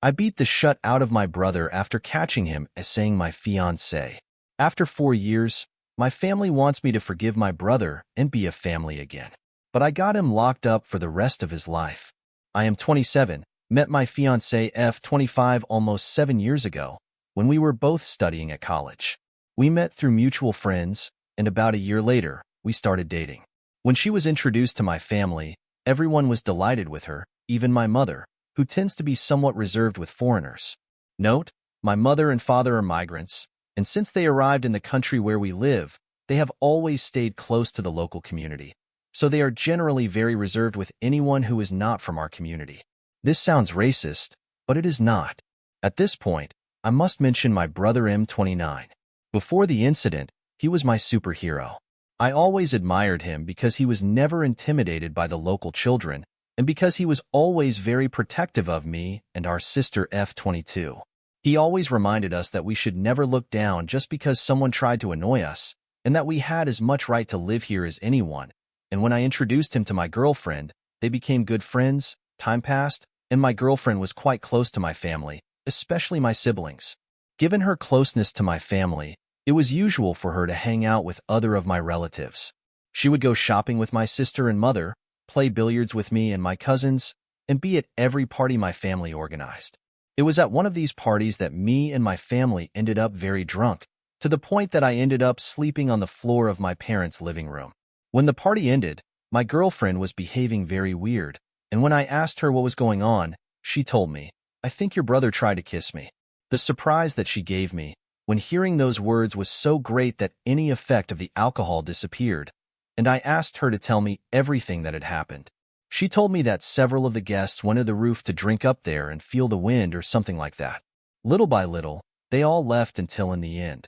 I beat the shit out of my brother after catching him as saying my fiancé. After 4 years, my family wants me to forgive my brother and be a family again. But I got him locked up for the rest of his life. I am 27, met my fiancé F 25 almost 7 years ago when we were both studying at college. We met through mutual friends, and about a year later, we started dating. When she was introduced to my family, everyone was delighted with her, even my mother, who tends to be somewhat reserved with foreigners. Note, my mother and father are migrants, and since they arrived in the country where we live, they have always stayed close to the local community. So they are generally very reserved with anyone who is not from our community. This sounds racist, but it is not. At this point, I must mention my brother M29. Before the incident, he was my superhero. I always admired him because he was never intimidated by the local children, and because he was always very protective of me and our sister F22. He always reminded us that we should never look down just because someone tried to annoy us, and that we had as much right to live here as anyone. And when I introduced him to my girlfriend, they became good friends, time passed, and my girlfriend was quite close to my family, especially my siblings. Given her closeness to my family, it was usual for her to hang out with other of my relatives. She would go shopping with my sister and mother, play billiards with me and my cousins, and be at every party my family organized. It was at one of these parties that me and my family ended up very drunk, to the point that I ended up sleeping on the floor of my parents' living room. When the party ended, my girlfriend was behaving very weird, and when I asked her what was going on, she told me, "I think your brother tried to kiss me." The surprise that she gave me when hearing those words was so great that any effect of the alcohol disappeared, and I asked her to tell me everything that had happened. She told me that several of the guests went to the roof to drink up there and feel the wind or something like that. Little by little, they all left until in the end,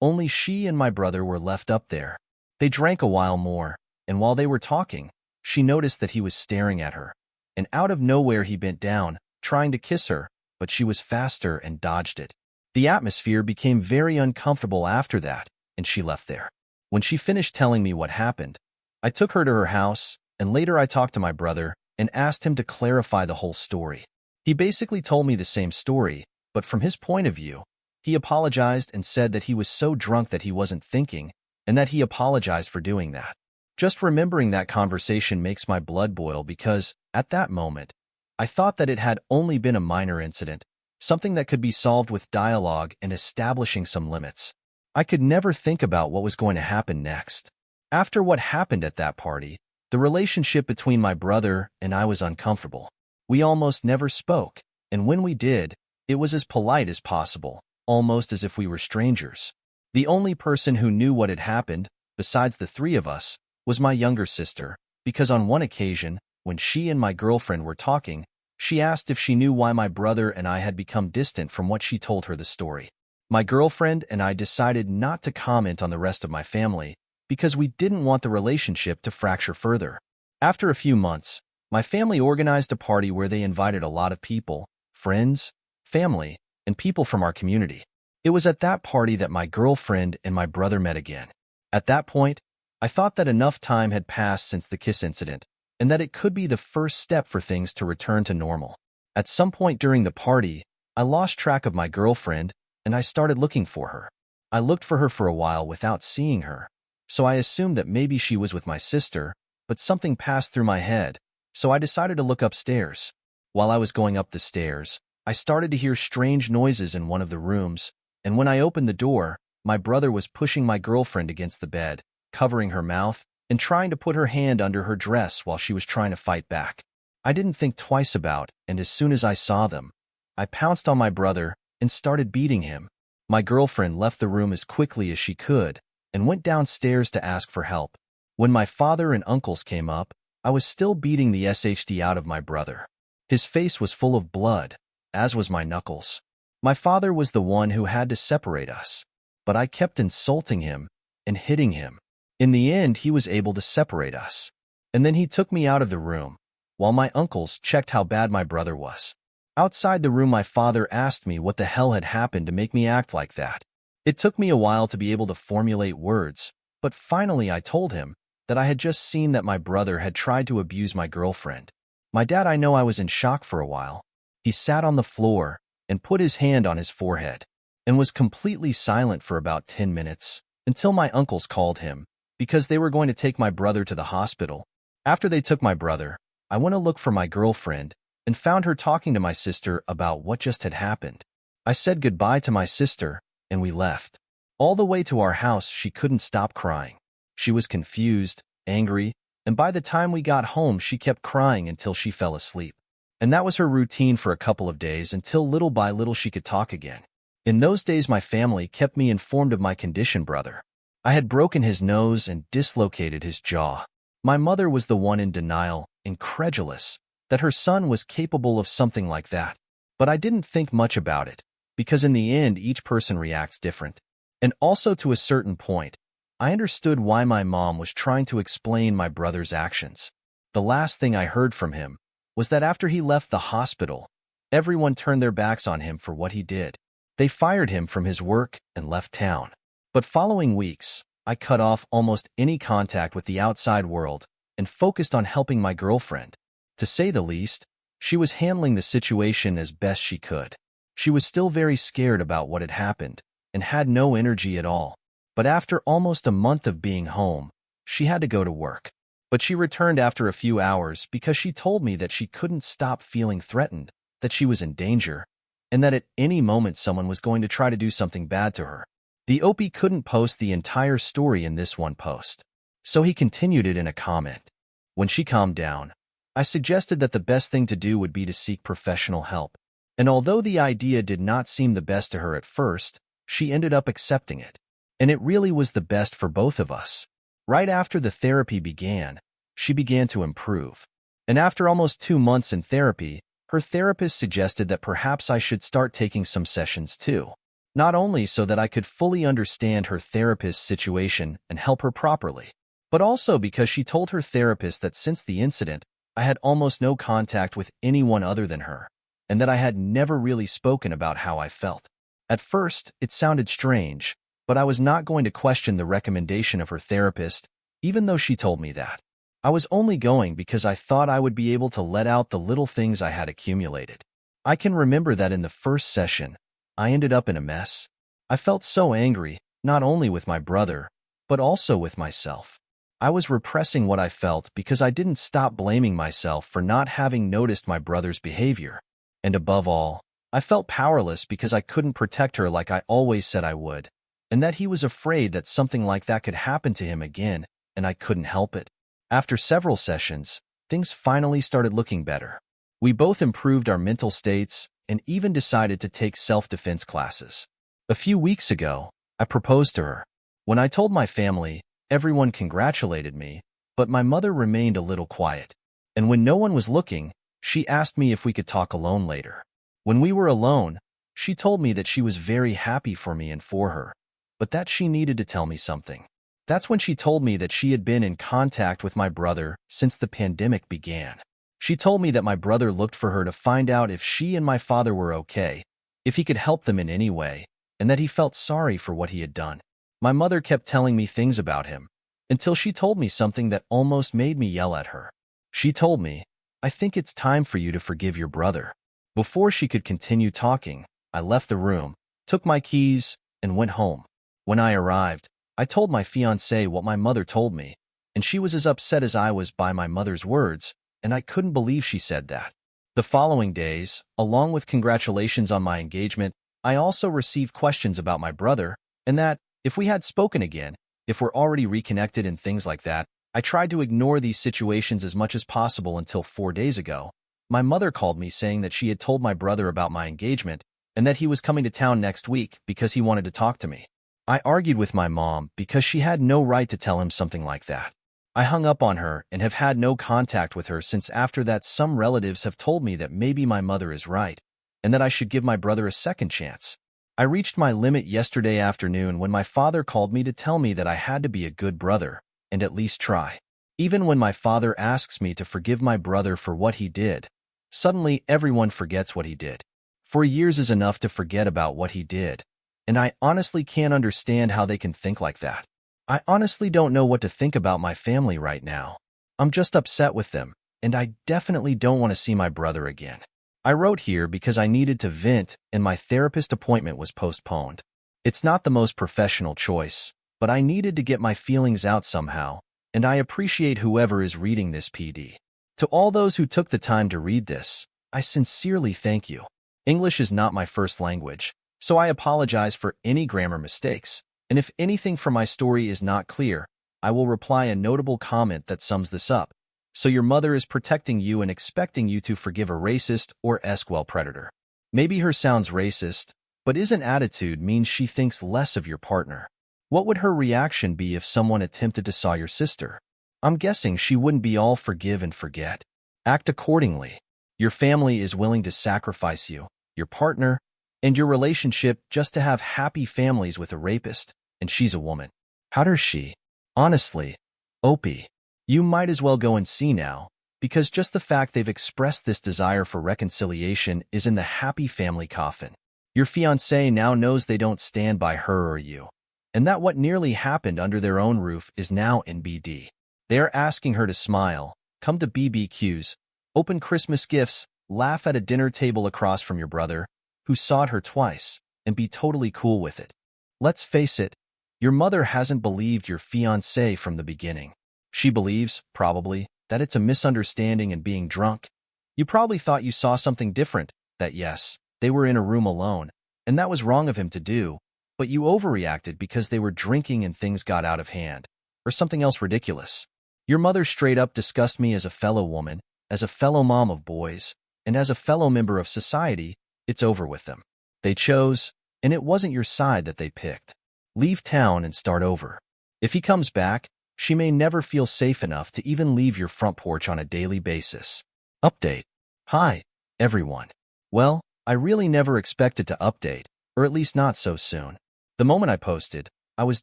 only she and my brother were left up there. They drank a while more, and while they were talking, she noticed that he was staring at her, and out of nowhere he bent down, trying to kiss her, but she was faster and dodged it. The atmosphere became very uncomfortable after that, and she left there. When she finished telling me what happened, I took her to her house, and later I talked to my brother and asked him to clarify the whole story. He basically told me the same story, but from his point of view, he apologized and said that he was so drunk that he wasn't thinking, and that he apologized for doing that. Just remembering that conversation makes my blood boil because, at that moment, I thought that it had only been a minor incident, something that could be solved with dialogue and establishing some limits. I could never think about what was going to happen next. After what happened at that party, the relationship between my brother and I was uncomfortable. We almost never spoke, and when we did, it was as polite as possible, almost as if we were strangers. The only person who knew what had happened, besides the three of us, was my younger sister, because on one occasion, when she and my girlfriend were talking, she asked if she knew why my brother and I had become distant from what she told her the story. My girlfriend and I decided not to comment on the rest of my family because we didn't want the relationship to fracture further. After a few months, my family organized a party where they invited a lot of people, friends, family, and people from our community. It was at that party that my girlfriend and my brother met again. At that point, I thought that enough time had passed since the kiss incident, and that it could be the first step for things to return to normal. At some point during the party, I lost track of my girlfriend, and I started looking for her. I looked for her for a while without seeing her, so I assumed that maybe she was with my sister, but something passed through my head, so I decided to look upstairs. While I was going up the stairs, I started to hear strange noises in one of the rooms, and when I opened the door, my brother was pushing my girlfriend against the bed, covering her mouth, and trying to put her hand under her dress while she was trying to fight back. I didn't think twice about, and as soon as I saw them, I pounced on my brother and started beating him. My girlfriend left the room as quickly as she could and went downstairs to ask for help. When my father and uncles came up, I was still beating the SHD out of my brother. His face was full of blood, as was my knuckles. My father was the one who had to separate us, but I kept insulting him and hitting him. In the end, he was able to separate us, and then he took me out of the room, while my uncles checked how bad my brother was. Outside the room, my father asked me what the hell had happened to make me act like that. It took me a while to be able to formulate words, but finally I told him that I had just seen that my brother had tried to abuse my girlfriend. My dad, I know I was in shock for a while, He sat on the floor and put his hand on his forehead and was completely silent for about 10 minutes until my uncles called him because they were going to take my brother to the hospital. After they took my brother, I went to look for my girlfriend and found her talking to my sister about what just had happened. I said goodbye to my sister and we left. All the way to our house, she couldn't stop crying. She was confused, angry, and by the time we got home, she kept crying until she fell asleep. And that was her routine for a couple of days until little by little she could talk again. In those days, my family kept me informed of my condition brother. I had broken his nose and dislocated his jaw. My mother was the one in denial, incredulous, that her son was capable of something like that. But I didn't think much about it, because in the end, each person reacts different. And also to a certain point, I understood why my mom was trying to explain my brother's actions. The last thing I heard from him was that after he left the hospital, everyone turned their backs on him for what he did. They fired him from his work and left town. But following weeks, I cut off almost any contact with the outside world and focused on helping my girlfriend. To say the least, she was handling the situation as best she could. She was still very scared about what had happened and had no energy at all. But after almost a month of being home, she had to go to work. But she returned after a few hours because she told me that she couldn't stop feeling threatened, that she was in danger, and that at any moment someone was going to try to do something bad to her. The OP couldn't post the entire story in this one post, so he continued it in a comment. When she calmed down, I suggested that the best thing to do would be to seek professional help. And although the idea did not seem the best to her at first, she ended up accepting it. And it really was the best for both of us. Right after the therapy began, she began to improve. And after almost 2 months in therapy, her therapist suggested that perhaps I should start taking some sessions too. Not only so that I could fully understand her therapist's situation and help her properly, but also because she told her therapist that since the incident, I had almost no contact with anyone other than her, and that I had never really spoken about how I felt. At first, it sounded strange, but I was not going to question the recommendation of her therapist, even though she told me that. I was only going because I thought I would be able to let out the little things I had accumulated. I can remember that in the first session, I ended up in a mess. I felt so angry, not only with my brother, but also with myself. I was repressing what I felt because I didn't stop blaming myself for not having noticed my brother's behavior. And above all, I felt powerless because I couldn't protect her like I always said I would, and that he was afraid that something like that could happen to him again, and I couldn't help it. After several sessions, things finally started looking better. We both improved our mental states and even decided to take self-defense classes. A few weeks ago, I proposed to her. When I told my family, everyone congratulated me, but my mother remained a little quiet. And when no one was looking, she asked me if we could talk alone later. When we were alone, she told me that she was very happy for me and for her, but that she needed to tell me something. That's when she told me that she had been in contact with my brother since the pandemic began. She told me that my brother looked for her to find out if she and my father were okay, if he could help them in any way, and that he felt sorry for what he had done. My mother kept telling me things about him, until she told me something that almost made me yell at her. She told me, "I think it's time for you to forgive your brother." Before she could continue talking, I left the room, took my keys, and went home. When I arrived, I told my fiancée what my mother told me, and she was as upset as I was by my mother's words, and I couldn't believe she said that. The following days, along with congratulations on my engagement, I also received questions about my brother, and that, if we had spoken again, if we're already reconnected and things like that. I tried to ignore these situations as much as possible until 4 days ago. My mother called me saying that she had told my brother about my engagement and that he was coming to town next week because he wanted to talk to me. I argued with my mom because she had no right to tell him something like that. I hung up on her and have had no contact with her since. After that, some relatives have told me that maybe my mother is right and that I should give my brother a second chance. I reached my limit yesterday afternoon when my father called me to tell me that I had to be a good brother and at least try. Even when my father asks me to forgive my brother for what he did, suddenly everyone forgets what he did. 4 years is enough to forget about what he did, and I honestly can't understand how they can think like that. I honestly don't know what to think about my family right now. I'm just upset with them, and I definitely don't want to see my brother again. I wrote here because I needed to vent and my therapist appointment was postponed. It's not the most professional choice, but I needed to get my feelings out somehow, and I appreciate whoever is reading this PD. To all those who took the time to read this, I sincerely thank you. English is not my first language, so I apologize for any grammar mistakes, and if anything from my story is not clear, I will reply a notable comment that sums this up. So your mother is protecting you and expecting you to forgive a racist or esquel predator. Maybe her sounds racist, but isn't attitude means she thinks less of your partner. What would her reaction be if someone attempted to saw your sister? I'm guessing she wouldn't be all forgive and forget. Act accordingly. Your family is willing to sacrifice you, your partner, and your relationship just to have happy families with a rapist, and she's a woman. How does she? Honestly, Opie, you might as well go and see now, because just the fact they've expressed this desire for reconciliation is in the happy family coffin. Your fiancé now knows they don't stand by her or you, and that what nearly happened under their own roof is now in BD. They are asking her to smile, come to BBQs, open Christmas gifts, laugh at a dinner table across from your brother, who sawed her twice, and be totally cool with it. Let's face it, your mother hasn't believed your fiancé from the beginning. She believes, probably, that it's a misunderstanding and being drunk. You probably thought you saw something different, that yes, they were in a room alone, and that was wrong of him to do, but you overreacted because they were drinking and things got out of hand, or something else ridiculous. Your mother straight up discussed me as a fellow woman, as a fellow mom of boys, and as a fellow member of society. It's over with them. They chose, and it wasn't your side that they picked. Leave town and start over. If he comes back, she may never feel safe enough to even leave your front porch on a daily basis. Update. Hi, everyone. Well, I really never expected to update, or at least not so soon. The moment I posted, I was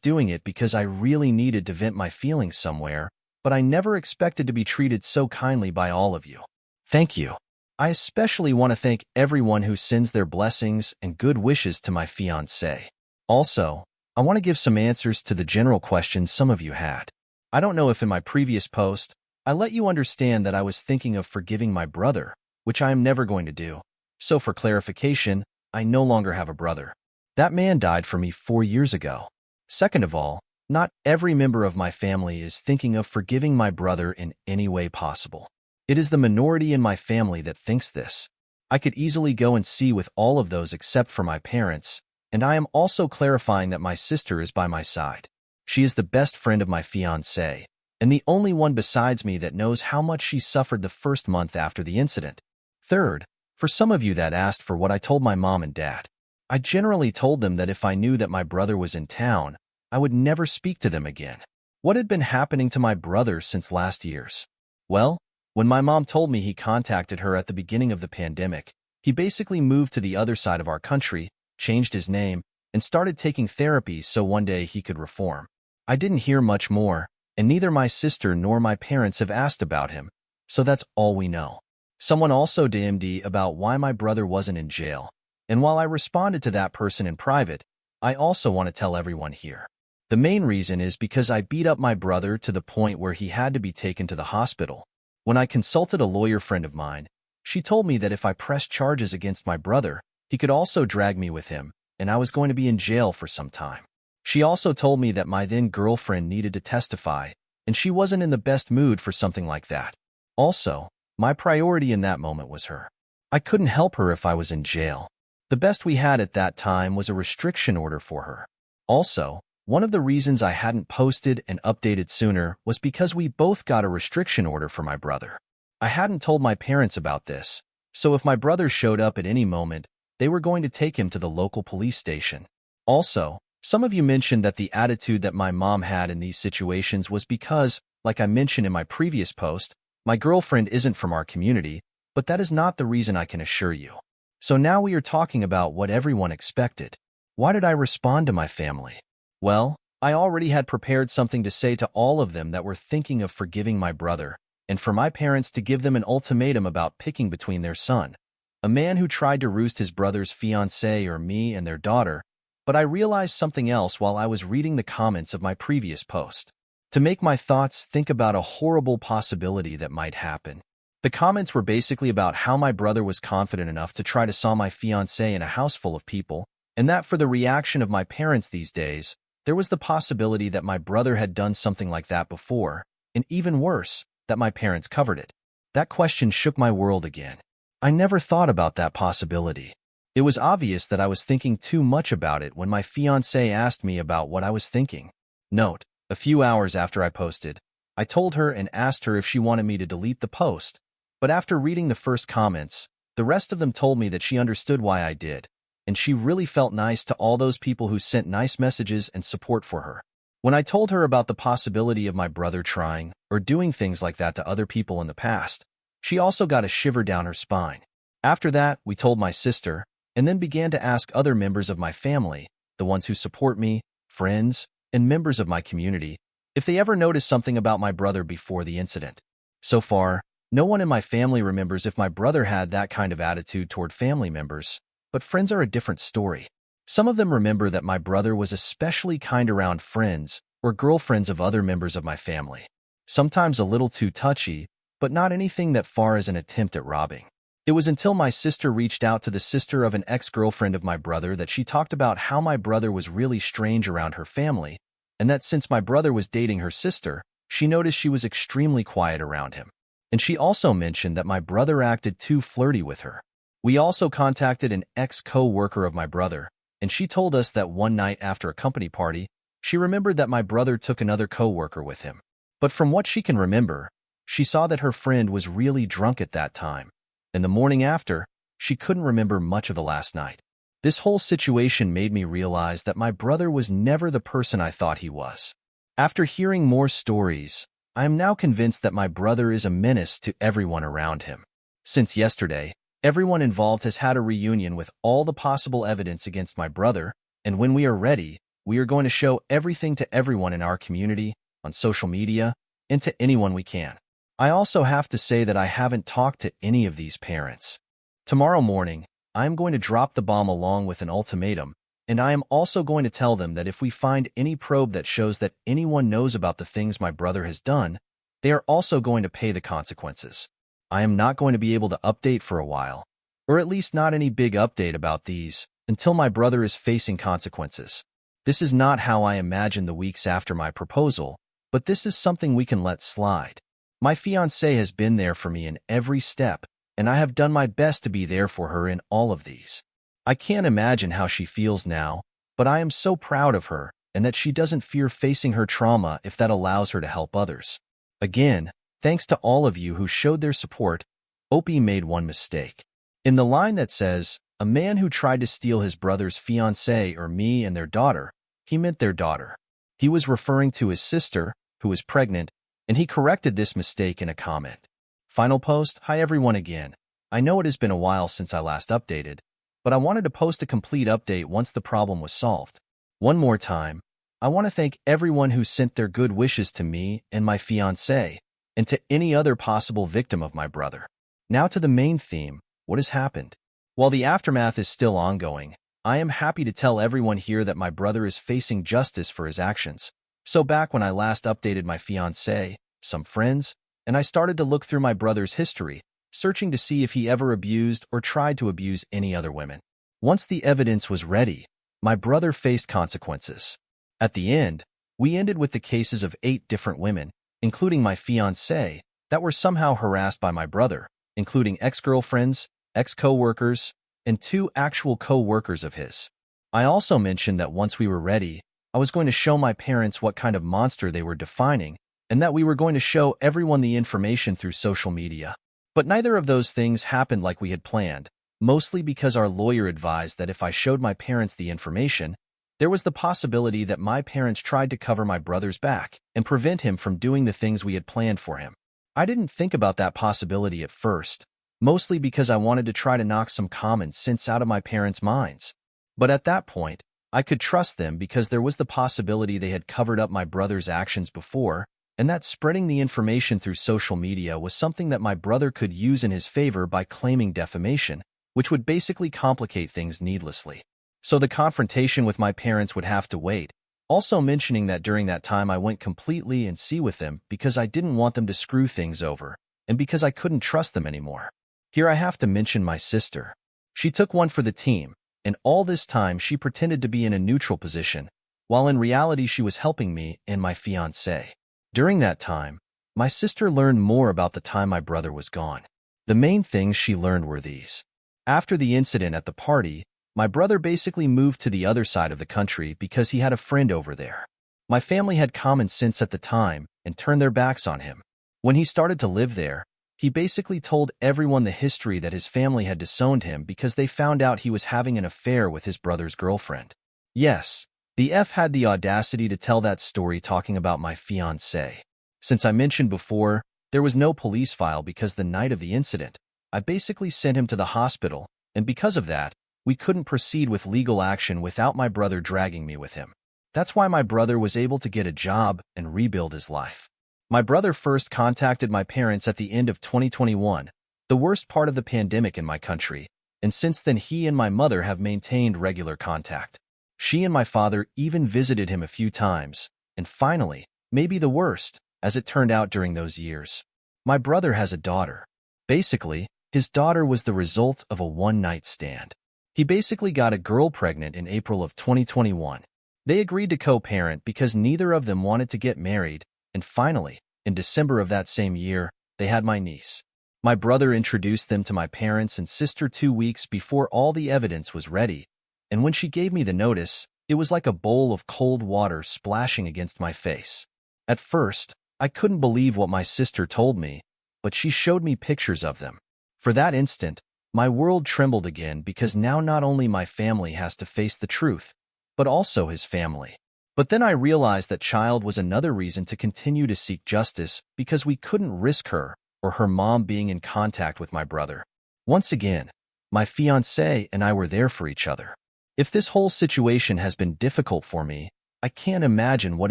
doing it because I really needed to vent my feelings somewhere, but I never expected to be treated so kindly by all of you. Thank you. I especially want to thank everyone who sends their blessings and good wishes to my fiancé. Also, I want to give some answers to the general questions some of you had. I don't know if in my previous post, I let you understand that I was thinking of forgiving my brother, which I am never going to do. So for clarification, I no longer have a brother. That man died for me 4 years ago. Second of all, not every member of my family is thinking of forgiving my brother in any way possible. It is the minority in my family that thinks this. I could easily go and see with all of those except for my parents, and I am also clarifying that my sister is by my side. She is the best friend of my fiancé, and the only one besides me that knows how much she suffered the first month after the incident. Third, for some of you that asked for what I told my mom and dad, I generally told them that if I knew that my brother was in town, I would never speak to them again. What had been happening to my brother since last year's? Well, when my mom told me he contacted her at the beginning of the pandemic, he basically moved to the other side of our country, changed his name, and started taking therapy so one day he could reform. I didn't hear much more, and neither my sister nor my parents have asked about him, so that's all we know. Someone also DM'd about why my brother wasn't in jail, and while I responded to that person in private, I also want to tell everyone here. The main reason is because I beat up my brother to the point where he had to be taken to the hospital. When I consulted a lawyer friend of mine, she told me that if I pressed charges against my brother, he could also drag me with him, and I was going to be in jail for some time. She also told me that my then-girlfriend needed to testify, and she wasn't in the best mood for something like that. Also, my priority in that moment was her. I couldn't help her if I was in jail. The best we had at that time was a restriction order for her. Also, one of the reasons I hadn't posted and updated sooner was because we both got a restriction order for my brother. I hadn't told my parents about this, so if my brother showed up at any moment, they were going to take him to the local police station. Also, some of you mentioned that the attitude that my mom had in these situations was because, like I mentioned in my previous post, my girlfriend isn't from our community, but that is not the reason, I can assure you. So now we are talking about what everyone expected. Why did I respond to my family? Well, I already had prepared something to say to all of them that were thinking of forgiving my brother, and for my parents to give them an ultimatum about picking between their son, a man who tried to roost his brother's fiancée, or me and their daughter, but I realized something else while I was reading the comments of my previous post. To make my thoughts think about a horrible possibility that might happen. The comments were basically about how my brother was confident enough to try to saw my fiancé in a house full of people, and that for the reaction of my parents these days, there was the possibility that my brother had done something like that before, and even worse, that my parents covered it. That question shook my world again. I never thought about that possibility. It was obvious that I was thinking too much about it when my fiancé asked me about what I was thinking. Note, a few hours after I posted, I told her and asked her if she wanted me to delete the post, but after reading the first comments, the rest of them told me that she understood why I did, and she really felt nice to all those people who sent nice messages and support for her. When I told her about the possibility of my brother trying or doing things like that to other people in the past, she also got a shiver down her spine. After that, we told my sister, and then began to ask other members of my family, the ones who support me, friends, and members of my community, if they ever noticed something about my brother before the incident. So far, no one in my family remembers if my brother had that kind of attitude toward family members, but friends are a different story. Some of them remember that my brother was especially kind around friends or girlfriends of other members of my family. Sometimes a little too touchy, but not anything that far as an attempt at robbing. It was until my sister reached out to the sister of an ex-girlfriend of my brother that she talked about how my brother was really strange around her family, and that since my brother was dating her sister, she noticed she was extremely quiet around him. And she also mentioned that my brother acted too flirty with her. We also contacted an ex-co-worker of my brother, and she told us that one night after a company party, she remembered that my brother took another co-worker with him. But from what she can remember, she saw that her friend was really drunk at that time, and the morning after, she couldn't remember much of the last night. This whole situation made me realize that my brother was never the person I thought he was. After hearing more stories, I am now convinced that my brother is a menace to everyone around him. Since yesterday, everyone involved has had a reunion with all the possible evidence against my brother, and when we are ready, we are going to show everything to everyone in our community, on social media, and to anyone we can. I also have to say that I haven't talked to any of these parents. Tomorrow morning, I am going to drop the bomb along with an ultimatum, and I am also going to tell them that if we find any probe that shows that anyone knows about the things my brother has done, they are also going to pay the consequences. I am not going to be able to update for a while, or at least not any big update about these, until my brother is facing consequences. This is not how I imagine the weeks after my proposal, but this is something we can let slide. My fiancée has been there for me in every step, and I have done my best to be there for her in all of these. I can't imagine how she feels now, but I am so proud of her and that she doesn't fear facing her trauma if that allows her to help others. Again, thanks to all of you who showed their support. Opie made one mistake. In the line that says, a man who tried to steal his brother's fiancée or me and their daughter, he meant their daughter. He was referring to his sister, who is pregnant, and he corrected this mistake in a comment. Final post, hi everyone again. I know it has been a while since I last updated, but I wanted to post a complete update once the problem was solved. One more time, I want to thank everyone who sent their good wishes to me and my fiancé, and to any other possible victim of my brother. Now to the main theme, what has happened? While the aftermath is still ongoing, I am happy to tell everyone here that my brother is facing justice for his actions. So back when I last updated my fiancé, some friends, and I started to look through my brother's history, searching to see if he ever abused or tried to abuse any other women. Once the evidence was ready, my brother faced consequences. At the end, we ended with the cases of 8 different women, including my fiancé, that were somehow harassed by my brother, including ex-girlfriends, ex-co-workers, and 2 actual co-workers of his. I also mentioned that once we were ready, I was going to show my parents what kind of monster they were defining, and that we were going to show everyone the information through social media. But neither of those things happened like we had planned, mostly because our lawyer advised that if I showed my parents the information, there was the possibility that my parents tried to cover my brother's back and prevent him from doing the things we had planned for him. I didn't think about that possibility at first, mostly because I wanted to try to knock some common sense out of my parents' minds. But at that point, I could trust them because there was the possibility they had covered up my brother's actions before, and that spreading the information through social media was something that my brother could use in his favor by claiming defamation, which would basically complicate things needlessly. So the confrontation with my parents would have to wait, also mentioning that during that time I went completely and see with them because I didn't want them to screw things over, and because I couldn't trust them anymore. Here I have to mention my sister. She took one for the team, and all this time she pretended to be in a neutral position, while in reality she was helping me and my fiancé. During that time, my sister learned more about the time my brother was gone. The main things she learned were these. After the incident at the party, my brother basically moved to the other side of the country because he had a friend over there. My family had common sense at the time and turned their backs on him. When he started to live there, he basically told everyone the history that his family had disowned him because they found out he was having an affair with his brother's girlfriend. Yes, the F had the audacity to tell that story talking about my fiancé. Since I mentioned before, there was no police file because the night of the incident, I basically sent him to the hospital, and because of that, we couldn't proceed with legal action without my brother dragging me with him. That's why my brother was able to get a job and rebuild his life. My brother first contacted my parents at the end of 2021, the worst part of the pandemic in my country, and since then he and my mother have maintained regular contact. She and my father even visited him a few times, and finally, maybe the worst, as it turned out during those years. My brother has a daughter. Basically, his daughter was the result of a one-night stand. He basically got a girl pregnant in April of 2021. They agreed to co-parent because neither of them wanted to get married, and finally, in December of that same year, they had my niece. My brother introduced them to my parents and sister 2 weeks before all the evidence was ready, and when she gave me the notice, it was like a bowl of cold water splashing against my face. At first, I couldn't believe what my sister told me, but she showed me pictures of them. For that instant, my world trembled again because now not only my family has to face the truth, but also his family. But then I realized that child was another reason to continue to seek justice because we couldn't risk her or her mom being in contact with my brother. Once again, my fiancé and I were there for each other. If this whole situation has been difficult for me, I can't imagine what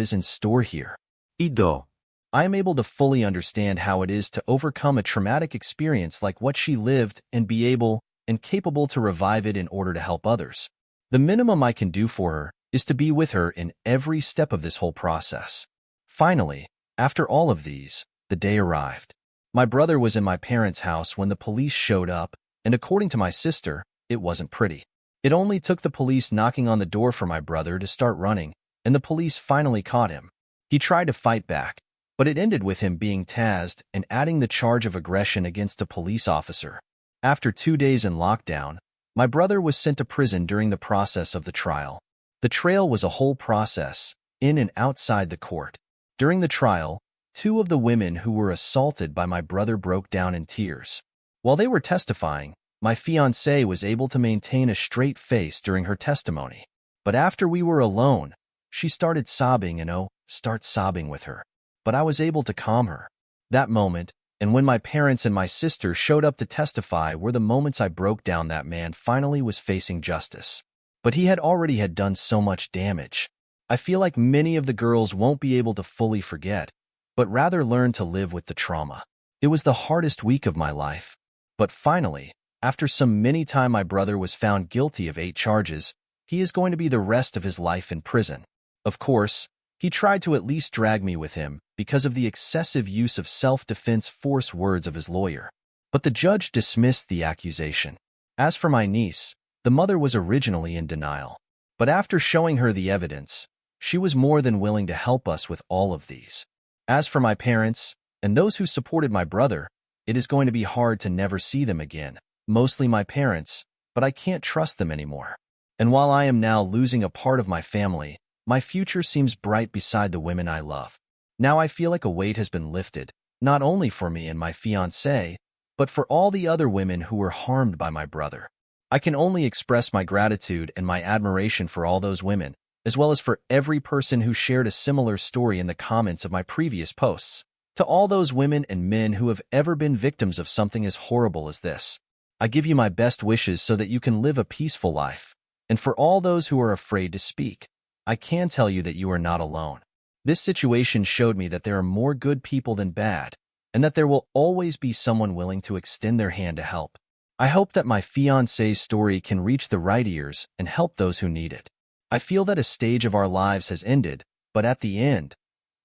is in store here. Ido. I am able to fully understand how it is to overcome a traumatic experience like what she lived and be able and capable to revive it in order to help others. The minimum I can do for her is to be with her in every step of this whole process. Finally, after all of these, the day arrived. My brother was in my parents' house when the police showed up, and according to my sister, it wasn't pretty. It only took the police knocking on the door for my brother to start running, and the police finally caught him. He tried to fight back, but it ended with him being tased and adding the charge of aggression against a police officer. After 2 days in lockdown, my brother was sent to prison during the process of the trial. The trial was a whole process, in and outside the court. During the trial, 2 of the women who were assaulted by my brother broke down in tears. While they were testifying, my fiancée was able to maintain a straight face during her testimony. But after we were alone, she started sobbing and start sobbing with her. But I was able to calm her. That moment, and when my parents and my sister showed up to testify, were the moments I broke down. That man finally was facing justice. But he had already done so much damage. I feel like many of the girls won't be able to fully forget, but rather learn to live with the trauma. It was the hardest week of my life. But finally, after some many time, my brother was found guilty of 8 charges. He is going to be the rest of his life in prison. Of course, he tried to at least drag me with him because of the excessive use of self-defense force words of his lawyer. But the judge dismissed the accusation. As for my niece, the mother was originally in denial. But after showing her the evidence, she was more than willing to help us with all of these. As for my parents, and those who supported my brother, it is going to be hard to never see them again. Mostly my parents, but I can't trust them anymore. And while I am now losing a part of my family, my future seems bright beside the women I love. Now I feel like a weight has been lifted, not only for me and my fiancé, but for all the other women who were harmed by my brother. I can only express my gratitude and my admiration for all those women, as well as for every person who shared a similar story in the comments of my previous posts. To all those women and men who have ever been victims of something as horrible as this, I give you my best wishes so that you can live a peaceful life. And for all those who are afraid to speak, I can tell you that you are not alone. This situation showed me that there are more good people than bad, and that there will always be someone willing to extend their hand to help. I hope that my fiancé's story can reach the right ears and help those who need it. I feel that a stage of our lives has ended, but at the end,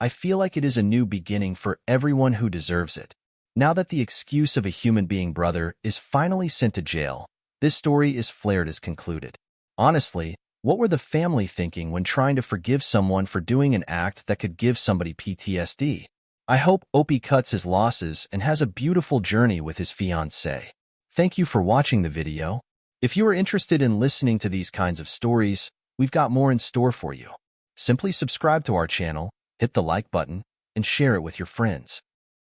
I feel like it is a new beginning for everyone who deserves it. Now that the excuse of a human being brother is finally sent to jail, this story is flared as concluded. Honestly, what were the family thinking when trying to forgive someone for doing an act that could give somebody PTSD? I hope Opie cuts his losses and has a beautiful journey with his fiancée. Thank you for watching the video. If you are interested in listening to these kinds of stories, we've got more in store for you. Simply subscribe to our channel, hit the like button, and share it with your friends.